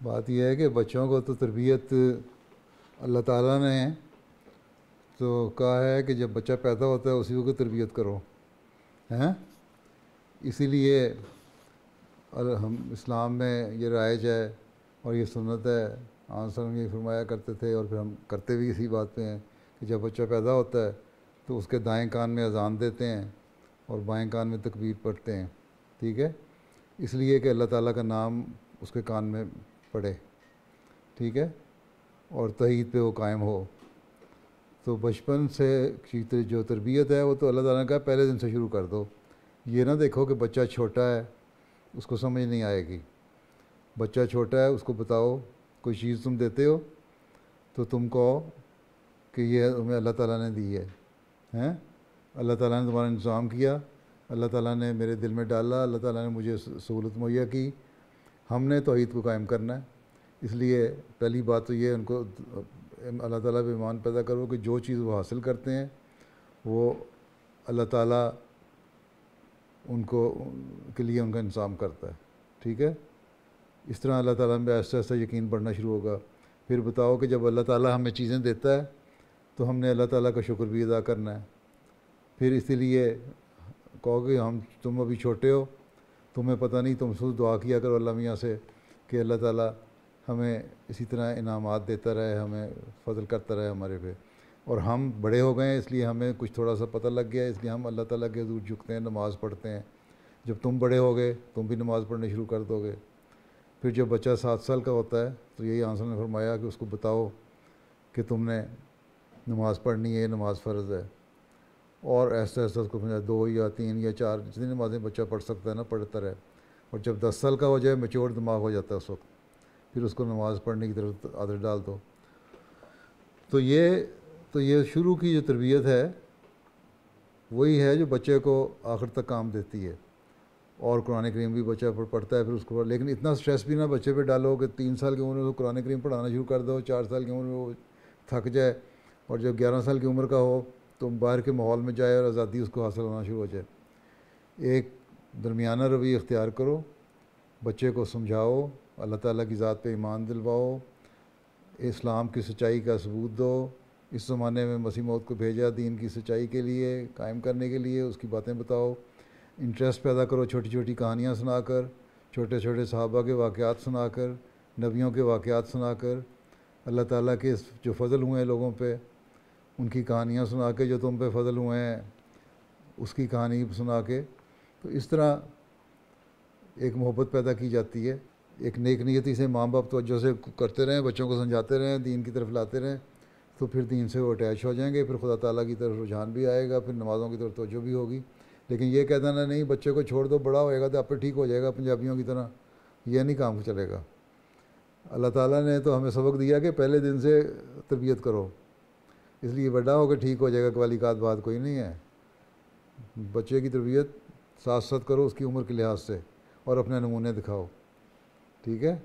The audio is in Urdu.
بات یہ ہے کہ بچوں کو تو تربیت اللہ تعالیٰ نے تو کہا ہے کہ جب بچہ پیدا ہوتا ہے اسی کو تربیت کرو، ہیں؟ اسی لیے ہم اسلام میں یہ رائج ہے اور یہ سنت ہے، آن سلم یہ فرمایا کرتے تھے اور پھر ہم کرتے بھی اسی بات پہ ہیں کہ جب بچہ پیدا ہوتا ہے تو اس کے دائیں کان میں اذان دیتے ہیں اور بائیں کان میں تکبیر پڑھتے ہیں، ٹھیک ہے؟ اس لیے کہ اللہ تعالیٰ کا نام اس کے کان میں پڑھے، ٹھیک ہے، اور توحید پہ وہ قائم ہو۔ تو بچپن سے جو تربیت ہے وہ تو اللہ تعالیٰ نے کہا پہلے دن سے شروع کر دو۔ یہ نہ دیکھو کہ بچہ چھوٹا ہے اس کو سمجھ نہیں آئے گی، بچہ چھوٹا ہے اس کو بتاؤ، کوئی چیز تم دیتے ہو تو تم کہو کہ یہ تمہیں اللہ تعالیٰ نے دی ہے، ہیں؟ اللہ تعالیٰ نے تمہارا انتظام کیا، اللہ تعالیٰ نے میرے دل میں ڈالا، اللہ تعالیٰ نے مجھے سہولت مہیا کی، ہم نے توحید کو قائم کرنا ہے۔ اس لیے پہلی بات تو یہ ان کو اللہ تعالیٰ پہ ایمان پیدا کرو کہ جو چیز وہ حاصل کرتے ہیں وہ اللہ تعالیٰ ان کو کے لیے ان کا انتظام کرتا ہے، ٹھیک ہے؟ اس طرح اللہ تعالیٰ میں آہستہ آہستہ یقین بڑھنا شروع ہوگا۔ پھر بتاؤ کہ جب اللہ تعالیٰ ہمیں چیزیں دیتا ہے تو ہم نے اللہ تعالیٰ کا شکر بھی ادا کرنا ہے۔ پھر اسی لیے کہو کہ تم ابھی چھوٹے ہو، تمہیں پتہ نہیں، تم خود دعا کیا کرو اللہ میاں سے کہ اللہ تعالیٰ ہمیں اسی طرح انعامات دیتا رہے، ہمیں فضل کرتا رہے ہمارے پہ، اور ہم بڑے ہو گئے ہیں اس لیے ہمیں کچھ تھوڑا سا پتہ لگ گیا ہے، اس لیے ہم اللہ تعالیٰ کے حضور جھکتے ہیں، نماز پڑھتے ہیں۔ جب تم بڑے ہو گئے تم بھی نماز پڑھنے شروع کر دو گے۔ پھر جب بچہ 7 سال کا ہوتا ہے تو یہی آنسر نے فرمایا کہ اس کو بتاؤ کہ تم نے نماز پڑھنی ہے، نماز فرض ہے، اور ایسا ایسا اس کو 2 یا 3 یا 4 جتنی نمازیں بچہ پڑھ سکتا ہے نا پڑھتا رہے، اور جب 10 سال کا ہو جائے میچور دماغ ہو جاتا ہے اس وقت، پھر اس کو نماز پڑھنے کی طرف عادت ڈال دو۔ تو یہ شروع کی جو تربیت ہے وہی ہے جو بچے کو آخر تک کام دیتی ہے۔ اور قرآن کریم بھی بچہ پڑھتا ہے پھر اس کو، لیکن اتنا سٹریس بھی نہ بچے پہ ڈالو کہ 3 سال کی عمر میں وہ قرآن کریم پڑھانا شروع کر دو، 4 سال کی عمر میں وہ تھک جائے، اور جب 11 سال کی عمر کا ہو تو باہر کے ماحول میں جائے اور آزادی اس کو حاصل ہونا شروع ہو جائے۔ ایک درمیانہ روی اختیار کرو، بچے کو سمجھاؤ، اللہ تعالیٰ کی ذات پہ ایمان دلواؤ، اسلام کی سچائی کا ثبوت دو، اس زمانے میں مسیح موعود کو بھیجا دین کی سچائی کے لیے قائم کرنے کے لیے، اس کی باتیں بتاؤ، انٹرسٹ پیدا کرو چھوٹی چھوٹی کہانیاں سنا کر، چھوٹے چھوٹے صحابہ کے واقعات سنا کر، نبیوں کے واقعات سنا کر، اللہ تعالیٰ کے جو فضل ہوئے ہیں لوگوں پہ ان کی کہانیاں سنا کے، جو تم پہ فضل ہوئے ہیں اس کی کہانی سنا کے۔ تو اس طرح ایک محبت پیدا کی جاتی ہے، ایک نیک نیتی سے ماں باپ توجہ سے کرتے رہیں، بچوں کو سمجھاتے رہیں، دین کی طرف لاتے رہیں، تو پھر دین سے وہ اٹیچ ہو جائیں گے، پھر خدا تعالیٰ کی طرف رجحان بھی آئے گا، پھر نمازوں کی طرف توجہ بھی ہوگی۔ لیکن یہ کہہ دینا نہیں بچے کو چھوڑ دو، بڑا ہوئے گا تو آپ پہ ٹھیک ہو جائے گا پنجابیوں کی طرح، یہ نہیں کام چلے گا۔ اللہ تعالیٰ نے تو ہمیں سبق دیا کہ پہلے دن سے تربیت کرو، اس لیے بڑا ہو کے ٹھیک ہو جائے گا قوالی کا بات کوئی نہیں ہے۔ بچے کی تربیت ساتھ ساتھ کرو اس کی عمر کے لحاظ سے، اور اپنے نمونے دکھاؤ، ٹھیک ہے۔